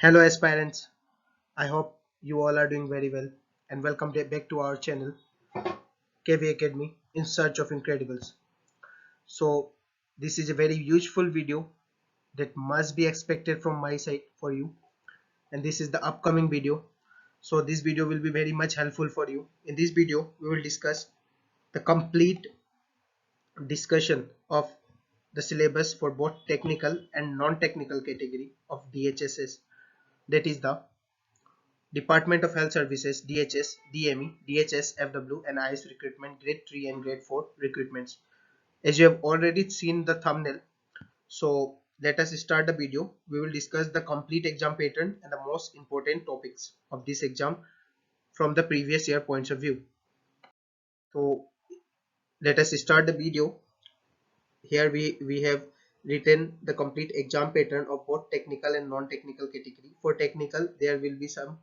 Hello aspirants, I hope you all are doing very well and welcome back to our channel KV Academy in search of incredibles. So this is a very useful video that must be expected from my side for you, and this is the upcoming video. So this video will be very much helpful for you. In this video we will discuss the complete discussion of the syllabus for both technical and non-technical category of DHSS, that is the Department of Health Services DHS, DME, DHS, FW and IS recruitment grade 3 and grade 4 recruitments. As you have already seen the thumbnail, so let us start the video. We will discuss the complete exam pattern and the most important topics of this exam from the previous year points of view. So let us start the video. Here we have written the complete exam pattern of both technical and non-technical category. For technical, there will be some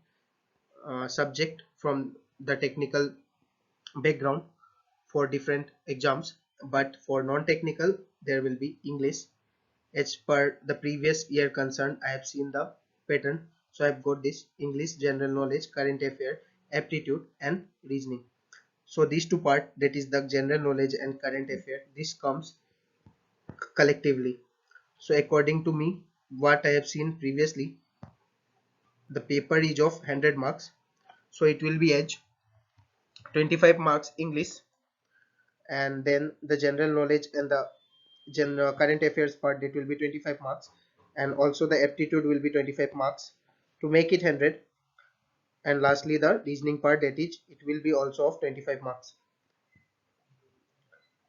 subject from the technical background for different exams, but for non-technical there will be English. As per the previous year concerned, I have seen the pattern, so I have got this English, general knowledge, current affair, aptitude and reasoning. So these two part, that is the general knowledge and current affair, this comes collectively. So according to me, what I have seen previously, the paper is of 100 marks, so it will be as 25 marks English, and then the general knowledge and the general current affairs part, that will be 25 marks, and also the aptitude will be 25 marks to make it 100, and lastly the reasoning part, that is it will be also of 25 marks.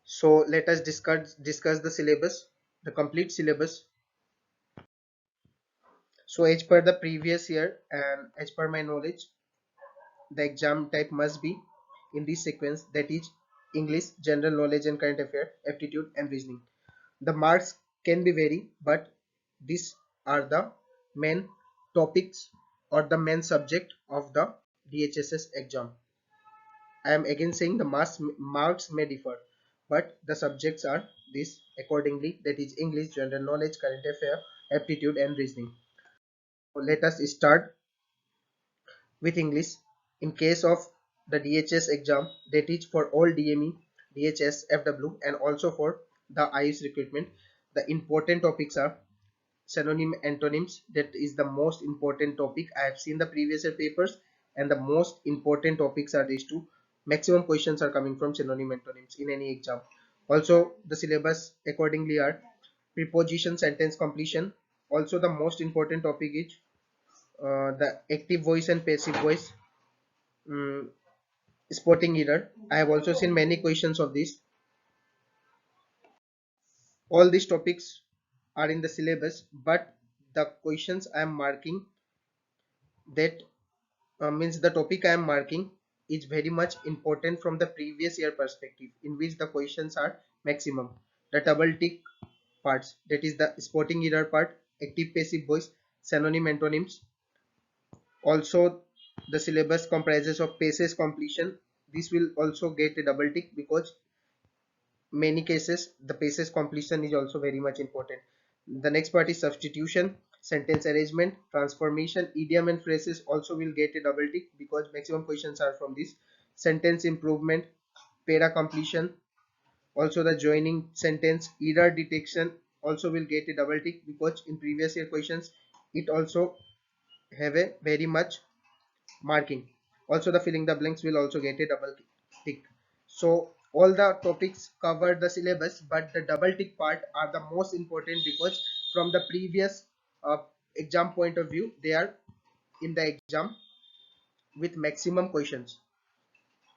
So let us discuss the syllabus, the complete syllabus. So as per the previous year and as per my knowledge, the exam type must be in this sequence, that is English, general knowledge and current affair, aptitude and reasoning. The marks can be vary, but these are the main topics or the main subject of the DHSS exam. I am again saying the marks may differ, but the subjects are this accordingly, that is English, general knowledge, current affair, aptitude and reasoning. So let us start with English. In case of the DHS exam, that is for all DME, DHS, FW and also for the IS recruitment, the important topics are synonym antonyms. That is the most important topic. I have seen the previous year papers and the most important topics are these two. Maximum questions are coming from synonym antonyms in any exam. Also the syllabus accordingly are preposition, sentence completion. Also the most important topic is the active voice and passive voice, um, spotting error. I have also seen many questions of this. All these topics are in the syllabus, but the questions I am marking, that means the topic I am marking is very much important from the previous year perspective, in which the questions are maximum. The double tick parts, that is the spotting error part, active passive voice, synonym antonyms. Also the syllabus comprises of passage completion. This will also get a double tick because many cases the passage completion is also very much important. The next part is substitution, sentence arrangement, transformation, idiom and phrases also will get a double tick because maximum questions are from this. Sentence improvement, para completion, also the joining sentence, error detection also will get a double tick because in previous year questions it also have a very much marking. Also the filling the blanks will also get a double tick. So all the topics cover the syllabus, but the double tick part are the most important because from the previous uh, exam point of view, they are in the exam with maximum questions.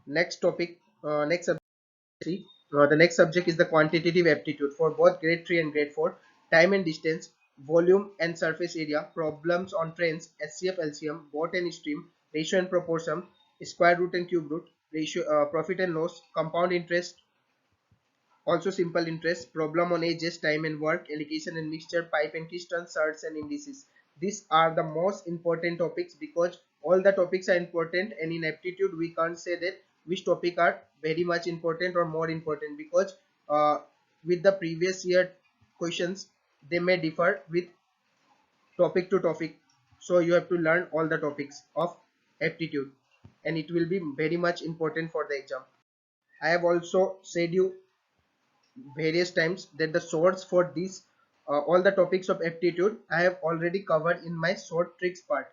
Next topic, next subject. The next subject is the quantitative aptitude for both grade 3 and grade 4. Time and distance, volume and surface area, problems on trains, SCF LCM, bot and stream, ratio and proportion, square root and cube root, ratio, profit and loss, compound interest, also simple interest, problem on ages, time and work, allocation and mixture, pipe and keystone, surds and indices. These are the most important topics because all the topics are important, and in aptitude we can't say that which topic are very much important or more important because with the previous year questions they may differ with topic to topic. So you have to learn all the topics of aptitude, and it will be very much important for the exam. I have also said you various times that the source for these all the topics of aptitude I have already covered in my short tricks part,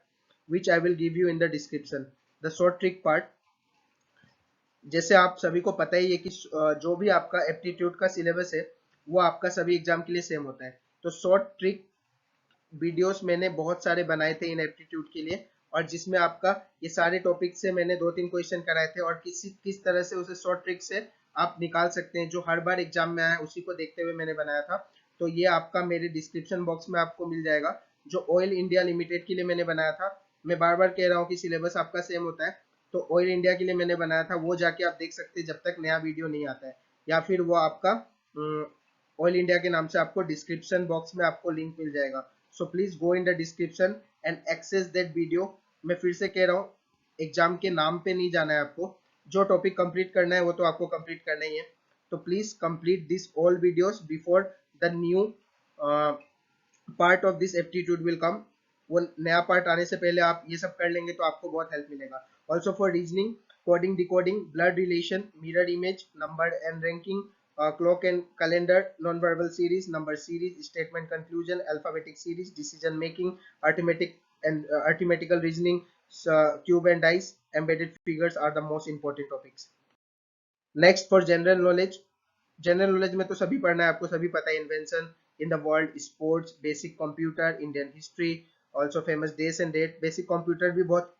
which I will give you in the description. The short trick part, जैसे आप सभी को पता ही है कि जो भी आपका एप्टीट्यूड का सिलेबस है वो आपका सभी एग्जाम के लिए सेम होता है। तो शॉर्ट ट्रिक वीडियोस मैंने बहुत सारे बनाए थे इन एप्टीट्यूड के लिए, और जिसमें आपका ये सारे टॉपिक से मैंने 2-3 क्वेश्चन कराए थे, और किस तरह से उसे शॉर्ट ट्रिक से आप निकाल सकते हैं जो हर बार एग्जाम में आया, उसी को देखते हुए मैंने बनाया था। तो ये आपका मेरे डिस्क्रिप्शन बॉक्स में आपको मिल जाएगा। जो ऑयल इंडिया लिमिटेड के लिए मैंने बनाया था, मैं बार बार कह रहा हूँ कि सिलेबस आपका सेम होता है, तो ऑयल इंडिया के लिए मैंने बनाया था, वो जाके आप देख सकते हैं जब तक नया वीडियो नहीं आता है, या फिर वो आपका ऑयल इंडिया के नाम से आपको डिस्क्रिप्शन बॉक्स में आपको लिंक मिल जाएगा। So please go in the description and access that video. मैं फिर से कह रहा हूँ, एग्जाम के नाम पे नहीं जाना है आपको, जो टॉपिक कंप्लीट करना है वो तो आपको कंप्लीट करना ही है। तो please complete this all videos before the new part of this aptitude will come. वो नया पार्ट आने से पहले आप ये सब कर लेंगे तो आपको बहुत हेल्प मिलेगा। Also for reasoning, coding, decoding, blood relation, mirror image, number and ranking, clock and calendar, non-verbal series, number series, statement conclusion, alphabetic series, decision making, arithmetic and arithmetical reasoning, cube and dice, embedded figures are the most important topics. Next for general knowledge, general knowledge में तो सभी पढ़ना है, आपको सभी पता है, invention in the world, sports, basic computer, Indian history, also famous days and date. Basic computer भी बहुत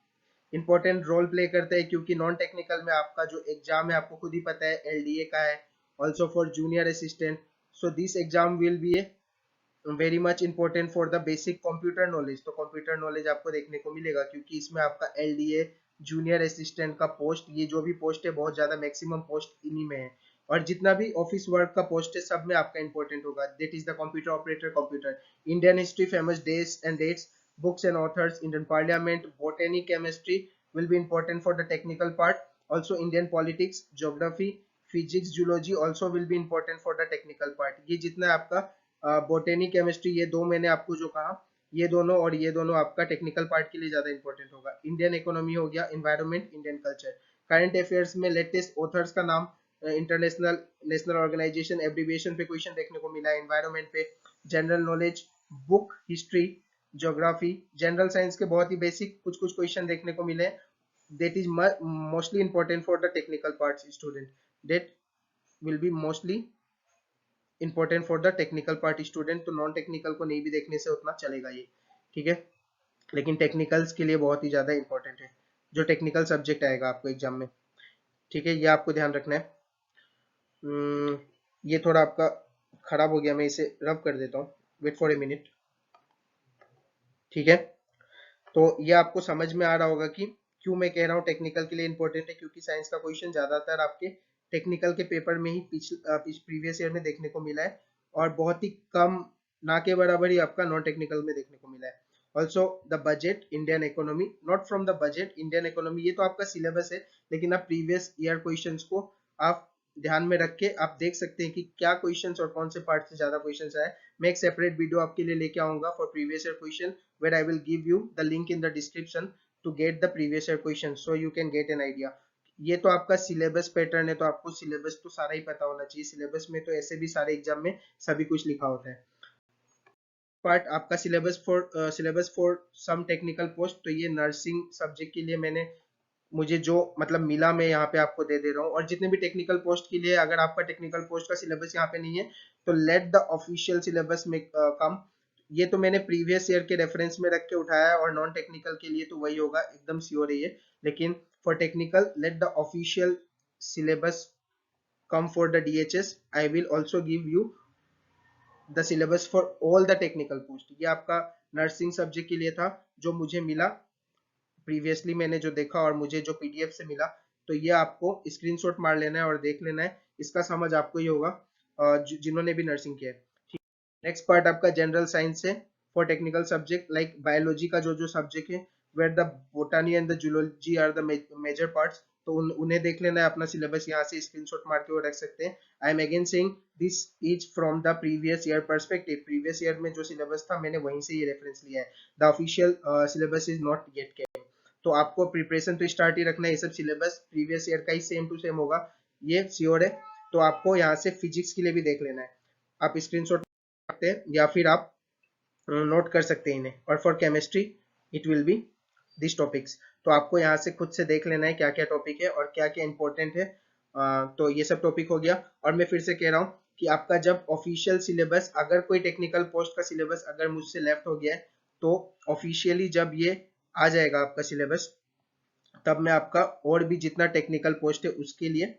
इंपॉर्टेंट रोल प्ले करते हैं, क्योंकि नॉन टेक्निकल में आपका जो एग्जाम है आपको खुद ही पता है एलडीए का है, also for junior assistant. So this exam will be a very much important for the basic computer knowledge. तो कंप्यूटर नॉलेज आपको देखने को मिलेगा, क्योंकि इसमें आपका एलडीए, जूनियर असिस्टेंट का पोस्ट, ये जो भी पोस्ट है बहुत ज्यादा मैक्सिमम पोस्ट इन्हीं में है, और जितना भी ऑफिस वर्क का पोस्ट है सब में आपका इंपॉर्टेंट होगा। That is the computer operator, computer, Indian history, famous days and dates, books and authors, Indian parliament, botany, chemistry will be important for the technical part. Also Indian politics, geography, physics, zoology also will be important for the technical part. ये जितना आपका botany, chemistry, ये दो मैंने आपको जो कहा, ये दोनों और ये दोनों आपका टेक्निकल पार्ट के लिए ज्यादा इंपॉर्टेंट होगा। इंडियन इकोनॉमी हो गया, environment, Indian culture, current affairs में लेटेस्ट ऑथर्स का नाम, इंटरनेशनल, नेशनल ऑर्गेनाइजेशन, एब्रीविएशन पे क्वेश्चन देखने को मिला है, एनवायरमेंट पे, general knowledge, book, history, geography, general science के बहुत ही बेसिक कुछ कुछ क्वेश्चन देखने को मिले। That is mostly important for the technical parts student, that will be mostly important for the technical part student. तो नॉन टेक्निकल को नहीं भी देखने से उतना चलेगा ये, ठीक है, लेकिन टेक्निकल्स के लिए बहुत ही ज्यादा इंपॉर्टेंट है जो टेक्निकल सब्जेक्ट आएगा आपको एग्जाम में, ठीक है, ये आपको ध्यान रखना है। ये थोड़ा आपका खराब हो गया, मैं इसे रब कर देता हूँ, वेट फॉर ए मिनट, ठीक है। तो ये आपको समझ में आ रहा होगा कि क्यों मैं कह रहा हूँ टेक्निकल के लिए इंपॉर्टेंट है, क्योंकि साइंस का क्वेश्चन ज्यादातर आपके टेक्निकल के पेपर में ही प्रीवियस ईयर में देखने को मिला है, और बहुत ही कम, ना के बराबर ही आपका नॉन टेक्निकल में देखने को मिला है। Also the budget, Indian economy, not from the budget, Indian economy, ये तो आपका सिलेबस है, लेकिन आप प्रीवियस ईयर क्वेश्चंस को आप ध्यान में रख के आप देख सकते हैं कि क्या क्वेश्चंस और कौन से पार्ट से ज्यादा क्वेश्चंस आए। मैं एक सेपरेट वीडियो आपके लिए लेके आऊंगा for previous year question, where I will give you the link in the description to get the previous year questions so you can get an idea। ये तो आपका सिलेबस पैटर्न है, तो आपको सिलेबस तो सारा ही पता होना चाहिए। सिलेबस में तो ऐसे भी सारे एग्जाम में सभी कुछ लिखा होता है। पार्ट आपका syllabus for some technical post, तो ये नर्सिंग सब्जेक्ट के लिए मैंने, मुझे जो मतलब मिला मैं यहाँ पे आपको दे दे रहा हूँ, और जितने भी टेक्निकल पोस्ट के लिए अगर आपका टेक्निकल पोस्ट का सिलेबस यहाँ पे नहीं है तो लेट द ऑफिशियल सिलेबस में कम। ये तो मैंने प्रीवियस ईयर के रेफरेंस में रख के उठाया है, और नॉन टेक्निकल के लिए तो वही होगा, एकदम श्योर है ये। लेकिन for technical let the official syllabus come for the DHS. I will also give you the syllabus for all the technical post. ये आपका नर्सिंग सब्जेक्ट के लिए था जो मुझे मिला प्रीवियसली, मैंने जो देखा और मुझे जो पीडीएफ से मिला, तो ये आपको स्क्रीनशॉट मार लेना है और देख लेना है, इसका समझ आपको ही होगा जिन्होंने भी नर्सिंग किया है। नेक्स्ट पार्ट आपका जनरल साइंस है for technical subject like biology का जो जो सब्जेक्ट है, where the botany and the zoology are the major parts, तो उन्हें देख लेना है, अपना सिलेबस यहाँ से स्क्रीनशॉट मार के वो रख सकते हैं। I am again saying this is from the previous year perspective, previous year में जो सिलेबस था मैंने वहीं से ये रेफरेंस लिया है। The official syllabus is not yet came, तो आपको प्रिपरेशन तो स्टार्ट ही रखना है, ये सब सिलेबस प्रीवियस ईयर का ही सेम टू सेम होगा, ये श्योर है। तो आपको यहाँ से फिजिक्स के लिए भी देख लेना है, आप स्क्रीनशॉट सकते हैं या फिर आप नोट कर सकते हैं इन्हें। और for chemistry it will be this topics, तो आपको यहाँ से खुद से देख लेना है क्या क्या टॉपिक है और क्या क्या इंपॉर्टेंट है। तो ये सब टॉपिक हो गया। और मैं फिर से कह रहा हूँ कि आपका जब ऑफिशियल सिलेबस, अगर कोई टेक्निकल पोस्ट का सिलेबस अगर मुझसे लेफ्ट हो गया है, तो ऑफिशियली जब ये आ जाएगा आपका सिलेबस, तब मैं आपका और भी जितना टेक्निकल पोस्ट है उसके लिए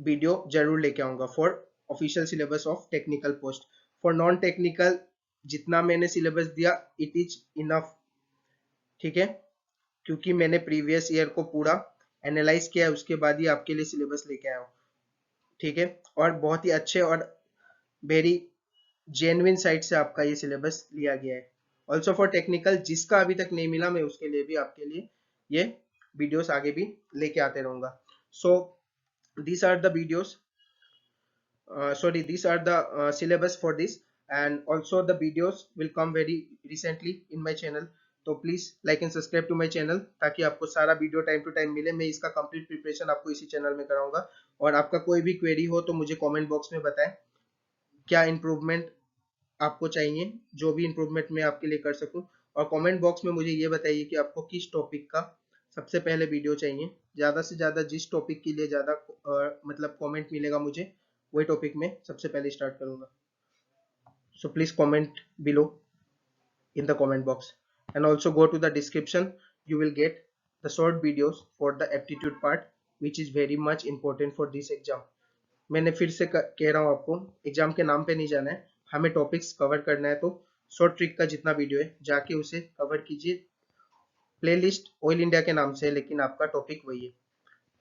वीडियो जरूर लेके आऊंगा for official syllabus of technical post. For non technical जितना मैंने सिलेबस दिया इट इज इनफ, ठीक है, क्योंकि मैंने प्रीवियस ईयर को पूरा एनालाइज किया है, उसके बाद ही आपके लिए सिलेबस लेके आया हूँ, ठीक है। और बहुत ही अच्छे और वेरी जेन्युइन साइट से आपका ये सिलेबस लिया गया है। ऑल्सो फॉर टेक्निकल जिसका अभी तक नहीं मिला, मैं उसके लिए भी आपके लिए ये वीडियोस आगे भी लेके आते रहूंगा। सो these are the videos, sorry, these are the syllabus for this, and also the videos will come very recently in my channel, तो please like and subscribe to my channel ताकि आपको सारा वीडियो टाइम टू टाइम मिले। मैं इसका complete preparation आपको इसी channel में कराऊंगा। और आपका कोई भी क्वेरी हो तो मुझे कमेंट बॉक्स में बताएं क्या इंप्रूवमेंट आपको चाहिए, जो भी इंप्रूवमेंट मैं आपके लिए कर सकूं। और कमेंट बॉक्स में मुझे ये बताइए कि आपको किस टॉपिक का सबसे पहले वीडियो चाहिए। ज़्यादा से ज़्यादा जिस टॉपिक के लिए ज़्यादा मतलब कमेंट मिलेगा मुझे, वही टॉपिक में सबसे पहले स्टार्ट करूंगा। So please comment below in the comment box, and also go to the description, you will get the short videos for the aptitude part which is very much important for this exam। मैंने फिर से कह रहा हूँ, आपको exam के नाम पे नहीं जाना है, हमें टॉपिक्स कवर करना है। तो शॉर्ट ट्रिक का जितना वीडियो है जाके उसे कवर कीजिए। प्लेलिस्ट ऑयल इंडिया के नाम से है लेकिन आपका टॉपिक वही है।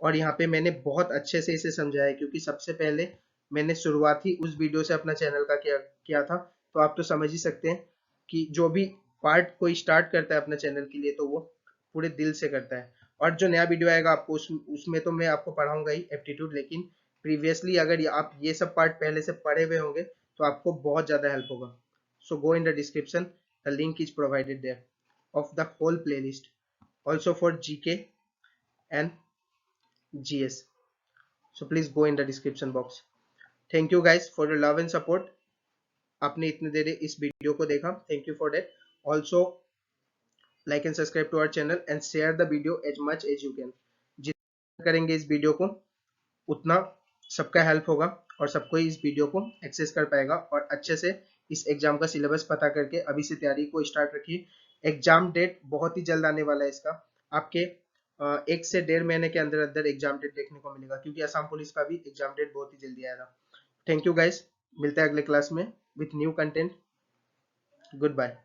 और यहाँ पे मैंने बहुत अच्छे से इसे समझाया है क्योंकि सबसे पहले मैंने शुरुआत ही उस वीडियो से अपना चैनल का किया था। तो आप तो समझ ही सकते हैं कि जो भी पार्ट कोई स्टार्ट करता है अपने चैनल के लिए तो वो पूरे दिल से करता है। और जो नया वीडियो आएगा आपको उसमें तो मैं आपको पढ़ाऊंगा ही एप्टीट्यूड, लेकिन प्रीवियसली अगर आप ये सब पार्ट पहले से पढ़े हुए होंगे तो आपको बहुत ज्यादा हेल्प होगा। So go in the description, the link is provided there of the whole playlist, also for GK and GS, so please go in the description box। thank you guys for your love and support। आपने इतने देर इस video को देखा, thank you for that. Also like and subscribe to our channel and share the video as much as you can. जितना करेंगे इस video को उतना सबका हेल्प होगा और सबको इस वीडियो को एक्सेस कर पाएगा और अच्छे से इस एग्जाम का सिलेबस पता करके अभी से तैयारी को स्टार्ट रखिए। एग्जाम डेट बहुत ही जल्द आने वाला है इसका, आपके 1 से 1.5 महीने के अंदर अंदर एग्जाम डेट देखने को मिलेगा क्योंकि असम पुलिस का भी एग्जाम डेट बहुत ही जल्दी आएगा। थैंक यू गाइस, मिलते हैं अगले क्लास में with new content. Good bye.